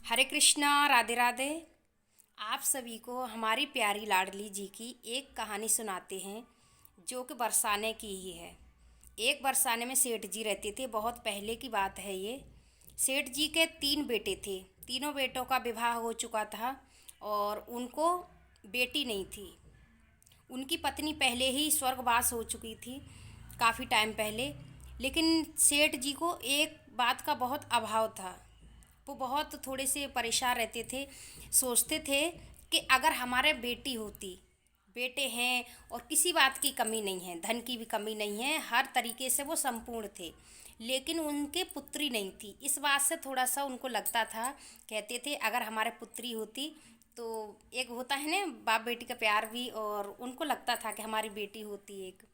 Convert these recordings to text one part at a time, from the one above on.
हरे कृष्णा, राधे राधे। आप सभी को हमारी प्यारी लाडली जी की एक कहानी सुनाते हैं जो कि बरसाने की ही है। एक बरसाने में सेठ जी रहते थे। बहुत पहले की बात है ये। सेठ जी के 3 बेटे थे। तीनों बेटों का विवाह हो चुका था और उनको बेटी नहीं थी। उनकी पत्नी पहले ही स्वर्गवास हो चुकी थी काफ़ी टाइम पहले। लेकिन सेठ जी को एक बात का बहुत अभाव था। वो बहुत थोड़े से परेशान रहते थे। सोचते थे कि अगर हमारे बेटी होती, बेटे हैं और किसी बात की कमी नहीं है, धन की भी कमी नहीं है, हर तरीके से वो संपूर्ण थे, लेकिन उनके पुत्री नहीं थी। इस बात से थोड़ा सा उनको लगता था। कहते थे अगर हमारे पुत्री होती तो एक होता है ना बाप बेटी का प्यार भी, और उनको लगता था कि हमारी बेटी होती। एक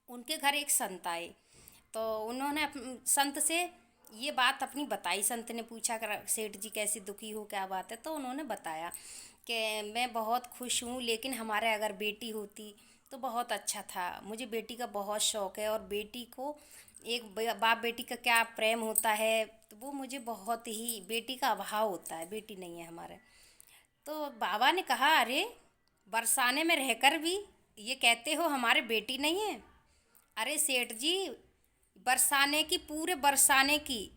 उनके घर एक संत आए तो उन्होंने संत से ये बात अपनी बताई। संत ने पूछा कर सेठ जी कैसे दुखी हो, क्या बात है? तो उन्होंने बताया कि मैं बहुत खुश हूँ, लेकिन हमारे अगर बेटी होती तो बहुत अच्छा था। मुझे बेटी का बहुत शौक़ है और बेटी को एक बाप बेटी का क्या प्रेम होता है, तो वो मुझे बहुत ही, बेटी का अभाव होता है, बेटी नहीं है हमारे। तो बाबा ने कहा अरे, बरसाने में रहकर भी ये कहते हो हमारे बेटी नहीं है? अरे सेठ जी, बरसाने की, पूरे बरसाने की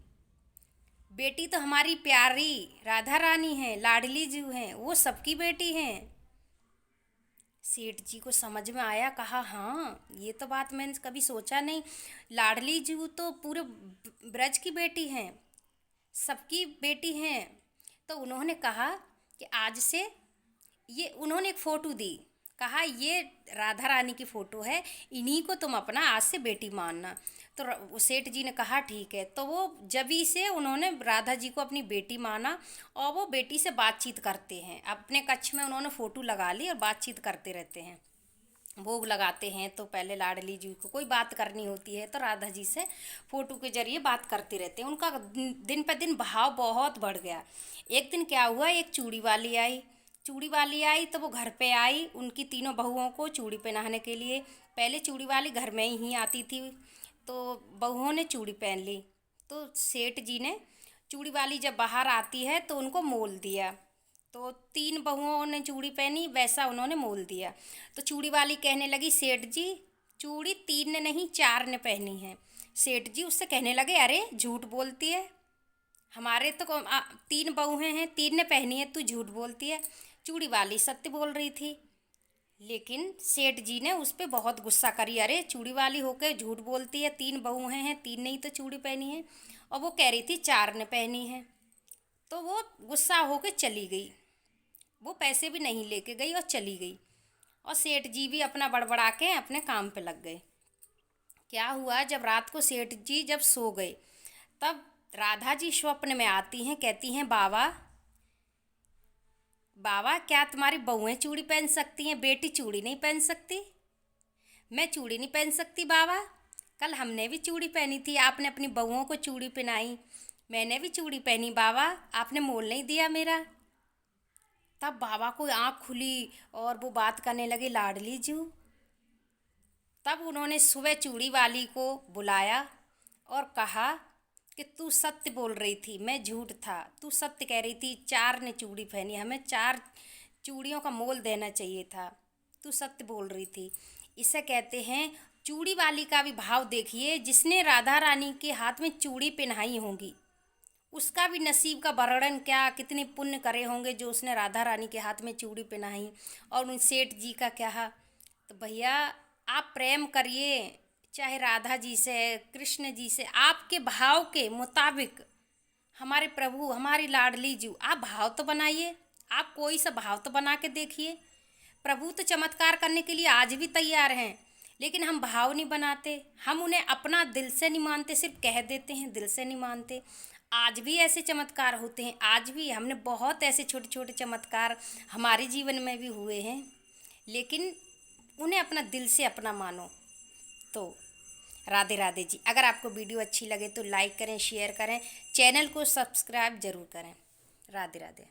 बेटी तो हमारी प्यारी राधा रानी है, लाडली जी हैं, वो सबकी बेटी हैं। सेठ जी को समझ में आया। कहा हाँ, ये तो बात मैंने कभी सोचा नहीं। लाडली जी तो पूरे ब्रज की बेटी हैं, सबकी बेटी हैं। तो उन्होंने कहा कि आज से, ये उन्होंने एक फ़ोटो दी। कहा ये राधा रानी की फ़ोटो है, इन्हीं को तुम अपना आज से बेटी मानना। तो सेठ जी ने कहा ठीक है। तो वो जभी से उन्होंने राधा जी को अपनी बेटी माना और वो बेटी से बातचीत करते हैं। अपने कक्ष में उन्होंने फ़ोटो लगा ली और बातचीत करते रहते हैं। भोग लगाते हैं तो पहले लाडली जी को कोई बात करनी होती है तो राधा जी से फ़ोटो के ज़रिए बात करते रहते हैं। उनका दिन पर दिन भाव बहुत बढ़ गया। एक दिन क्या हुआ, एक चूड़ी वाली आई तो वो घर पे आई उनकी तीनों बहुओं को चूड़ी पहनाने के लिए। पहले चूड़ी वाली घर में ही आती थी, तो बहुओं ने चूड़ी पहन ली। तो सेठ जी ने, चूड़ी वाली जब बाहर आती है तो उनको मोल दिया। तो 3 बहुओं ने चूड़ी पहनी, वैसा उन्होंने मोल दिया। तो चूड़ी वाली कहने लगी सेठ जी, चूड़ी 3 ने नहीं 4 ने पहनी है। सेठ जी उससे कहने लगे अरे झूठ बोलती है, हमारे तो 3 बहुएं हैं, 3 ने पहनी है, तू झूठ बोलती है। चूड़ी वाली सत्य बोल रही थी, लेकिन सेठ जी ने उस पर बहुत गुस्सा करी। अरे चूड़ी वाली होकर झूठ बोलती है, 3 बहुएं हैं, 3 ने ही तो चूड़ी पहनी है, और वो कह रही थी 4 ने पहनी है। तो वो गुस्सा होकर चली गई। वो पैसे भी नहीं लेके गई और चली गई। और सेठ जी भी अपना बड़बड़ा के अपने काम पे लग गए। क्या हुआ, जब रात को सेठ जी जब सो गए, तब राधा जी स्वप्न में आती हैं। कहती हैं बाबा, बाबा क्या तुम्हारी बहुएं चूड़ी पहन सकती हैं, बेटी चूड़ी नहीं पहन सकती? मैं चूड़ी नहीं पहन सकती बाबा? कल हमने भी चूड़ी पहनी थी, आपने अपनी बहुओं को चूड़ी पहनाई, मैंने भी चूड़ी पहनी बाबा, आपने मोल नहीं दिया मेरा। तब बाबा को आँख खुली और वो बात करने लगे लाडली जी। तब उन्होंने सुबह चूड़ी वाली को बुलाया और कहा कि तू सत्य बोल रही थी, मैं झूठ था, तू सत्य कह रही थी, 4 ने चूड़ी पहनी, हमें 4 चूड़ियों का मोल देना चाहिए था, तू सत्य बोल रही थी। इसे कहते हैं, चूड़ी वाली का भी भाव देखिए। जिसने राधा रानी के हाथ में चूड़ी पहनाई होंगी, उसका भी नसीब का वर्णन क्या, कितने पुण्य करे होंगे जो उसने राधा रानी के हाथ में चूड़ी पहनाई। और उन सेठ जी का क्या। तो भैया आप प्रेम करिए, चाहे राधा जी से, कृष्ण जी से, आपके भाव के मुताबिक। हमारे प्रभु, हमारी लाडली जी, आप भाव तो बनाइए, आप कोई सा भाव तो बना के देखिए। प्रभु तो चमत्कार करने के लिए आज भी तैयार हैं, लेकिन हम भाव नहीं बनाते, हम उन्हें अपना दिल से नहीं मानते, सिर्फ कह देते हैं, दिल से नहीं मानते। आज भी ऐसे चमत्कार होते हैं, आज भी हमने बहुत ऐसे छोटे छोटे चमत्कार हमारे जीवन में भी हुए हैं, लेकिन उन्हें अपना दिल से अपना मानो। तो राधे राधे जी। अगर आपको वीडियो अच्छी लगे तो लाइक करें, शेयर करें, चैनल को सब्सक्राइब ज़रूर करें। राधे राधे।